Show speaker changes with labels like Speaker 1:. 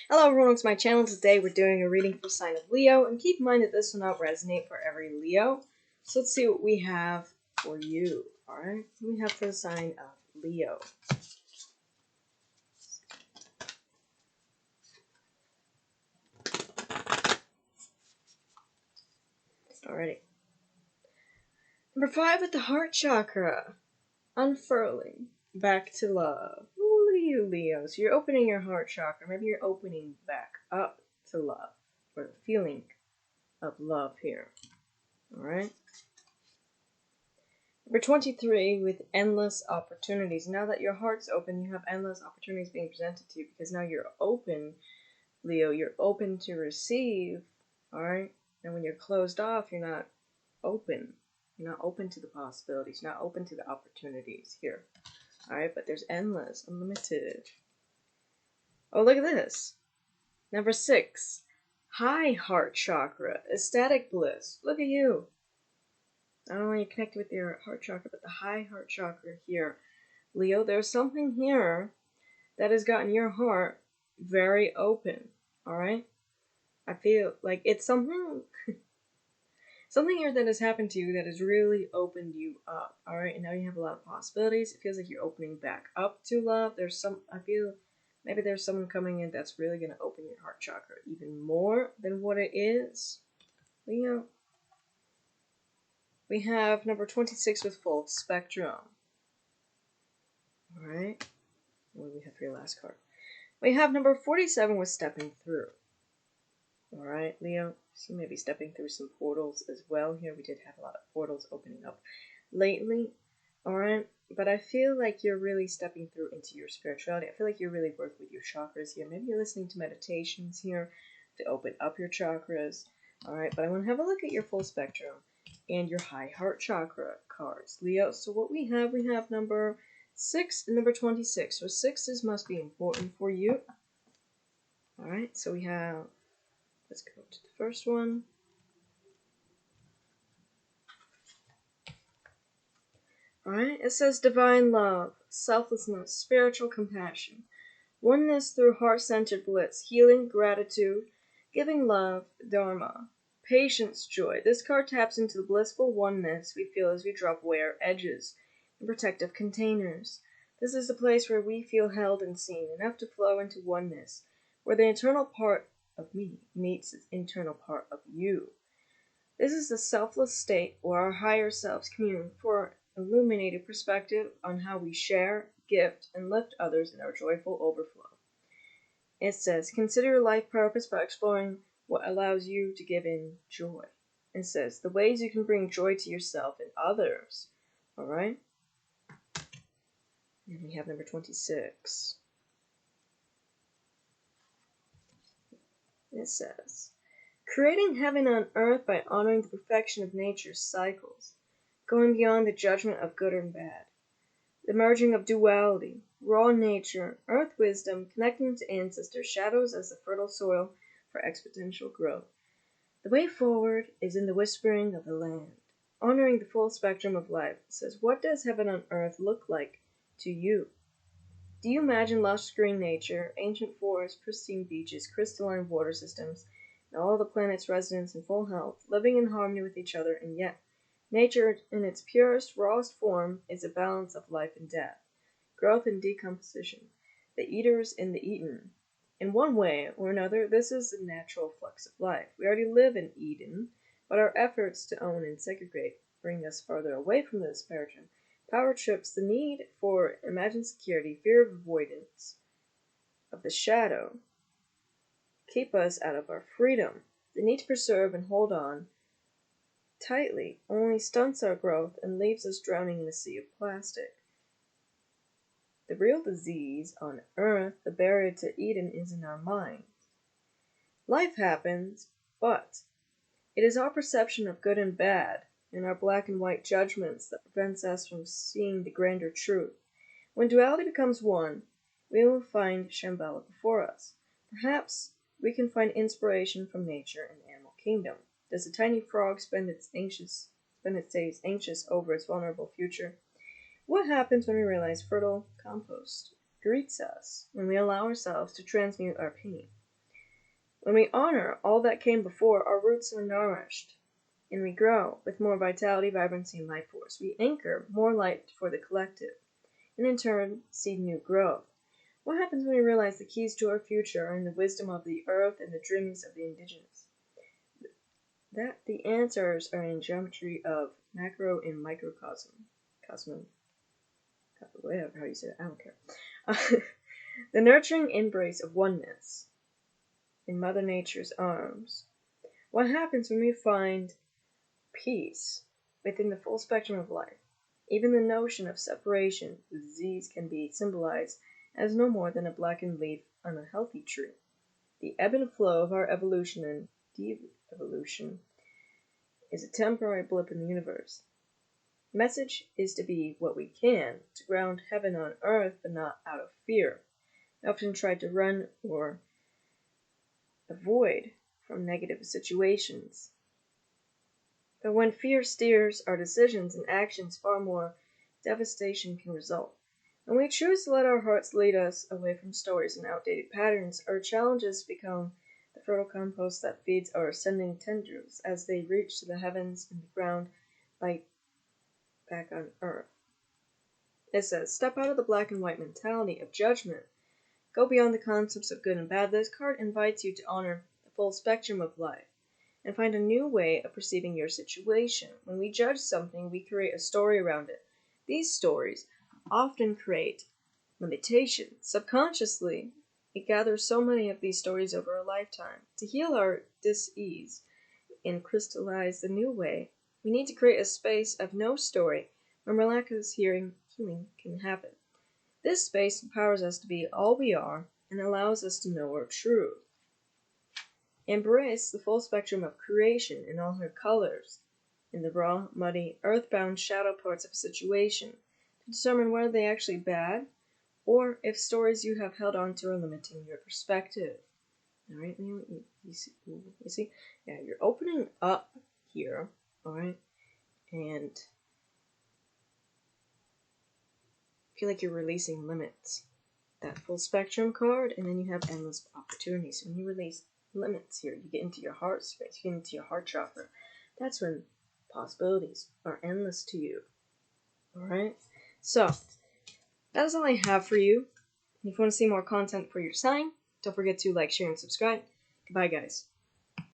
Speaker 1: Hello everyone, welcome to my channel. Today we're doing a reading for sign of Leo, and keep in mind that this will not resonate for every Leo. So let's see what we have for you. Alright, what do we have for the sign of Leo? Alrighty. Number 5 with the heart chakra. Unfurling. Back to love. Ooh, look at you, Leo. So you're opening your heart chakra. Maybe you're opening back up to love. Or the feeling of love here. Alright. Number 23 with endless opportunities. Now that your heart's open, you have endless opportunities being presented to you because now you're open, Leo. You're open to receive. Alright? And when you're closed off, you're not open. You're not open to the possibilities. You're not open to the opportunities here. Alright, but there's endless, unlimited. Oh, look at this. Number 6. High heart chakra. Ecstatic bliss. Look at you. Not only you connect with your heart chakra, but the high heart chakra here. Leo, there's something here that has gotten your heart very open. Alright? I feel like it's something here that has happened to you that has really opened you up. Alright, and now you have a lot of possibilities. It feels like you're opening back up to love. I feel maybe there's someone coming in that's really going to open your heart chakra even more than what it is. Leo. We have number 26 with full spectrum. Alright. What do we have for your last card? We have number 47 with stepping through. Alright, Leo. So you may be stepping through some portals as well here. We did have a lot of portals opening up lately. Alright. But I feel like you're really stepping through into your spirituality. I feel like you're really working with your chakras here. Maybe you're listening to meditations here to open up your chakras. Alright, but I want to have a look at your full spectrum and your high heart chakra cards, Leo. So what we have number 6 and number 26. So 6s must be important for you. Alright, so we have, let's go to the first one. Alright, it says divine love, selflessness, spiritual compassion, oneness through heart-centered bliss, healing, gratitude, giving love, dharma, patience, joy. This card taps into the blissful oneness we feel as we drop away our edges and protective containers. This is the place where we feel held and seen, enough to flow into oneness, where the internal part of me meets the internal part of you. This is the selfless state where our higher selves commune for illuminated perspective on how we share, gift, and lift others in our joyful overflow. It says, consider your life purpose by exploring what allows you to give in joy. It says, the ways you can bring joy to yourself and others. Alright? And we have number 26. It says, creating heaven on earth by honoring the perfection of nature's cycles, going beyond the judgment of good and bad, the merging of duality, raw nature, earth wisdom, connecting to ancestors, shadows as the fertile soil for exponential growth. The way forward is in the whispering of the land, honoring the full spectrum of life. It says, what does heaven on earth look like to you? Do you imagine lush green nature, ancient forests, pristine beaches, crystalline water systems, and all the planet's residents in full health, living in harmony with each other, and yet nature in its purest, rawest form is a balance of life and death, growth and decomposition, the eaters and the eaten. In one way or another, this is the natural flux of life. We already live in Eden, but our efforts to own and segregate bring us farther away from this spectrum. Power trips, the need for imagined security, fear of avoidance of the shadow, keep us out of our freedom. The need to preserve and hold on tightly only stunts our growth and leaves us drowning in a sea of plastic. The real disease on earth, the barrier to Eden, is in our minds. Life happens, but it is our perception of good and bad and our black and white judgments that prevents us from seeing the grander truth. When duality becomes one, we will find Shambhala before us. Perhaps we can find inspiration from nature and the animal kingdom. Does a tiny frog spend its days anxious over its vulnerable future? What happens when we realize fertile compost greets us when we allow ourselves to transmute our pain. When we honor all that came before, our roots are nourished, and we grow with more vitality, vibrancy, and life force. We anchor more light for the collective, and in turn, seed new growth. What happens when we realize the keys to our future are in the wisdom of the earth and the dreams of the indigenous? That the answers are in geometry of macro and microcosm. Whatever, how you say it, I don't care. The nurturing embrace of oneness in Mother Nature's arms. What happens when we find peace within the full spectrum of life? Even the notion of separation with disease can be symbolized as no more than a blackened leaf on a healthy tree. The ebb and flow of our evolution and de-evolution is a temporary blip in the universe. The message is to be what we can, to ground heaven on earth, but not out of fear. I often try to run or avoid from negative situations. But when fear steers our decisions and actions, far more devastation can result. When we choose to let our hearts lead us away from stories and outdated patterns, our challenges become the fertile compost that feeds our ascending tendrils as they reach to the heavens and the ground light back on earth. It says, step out of the black and white mentality of judgment. Go beyond the concepts of good and bad. This card invites you to honor the full spectrum of life and find a new way of perceiving your situation. When we judge something, we create a story around it. These stories often create limitations. Subconsciously, it gathers so many of these stories over a lifetime. To heal our dis-ease and crystallize the new way, we need to create a space of no story where miraculous healing can happen. This space empowers us to be all we are and allows us to know our truth. Embrace the full spectrum of creation in all her colors, in the raw, muddy, earthbound shadow parts of a situation, to determine whether they actually bad, or if stories you have held on to are limiting your perspective. Alright, you see? Yeah, you're opening up here, alright? And feel like you're releasing limits. That full spectrum card, and then you have endless opportunities. When you release limits here, you get into your heart space, you get into your heart chakra. That's when possibilities are endless to you. Alright? So, that is all I have for you. If you want to see more content for your sign, don't forget to like, share, and subscribe. Goodbye, guys.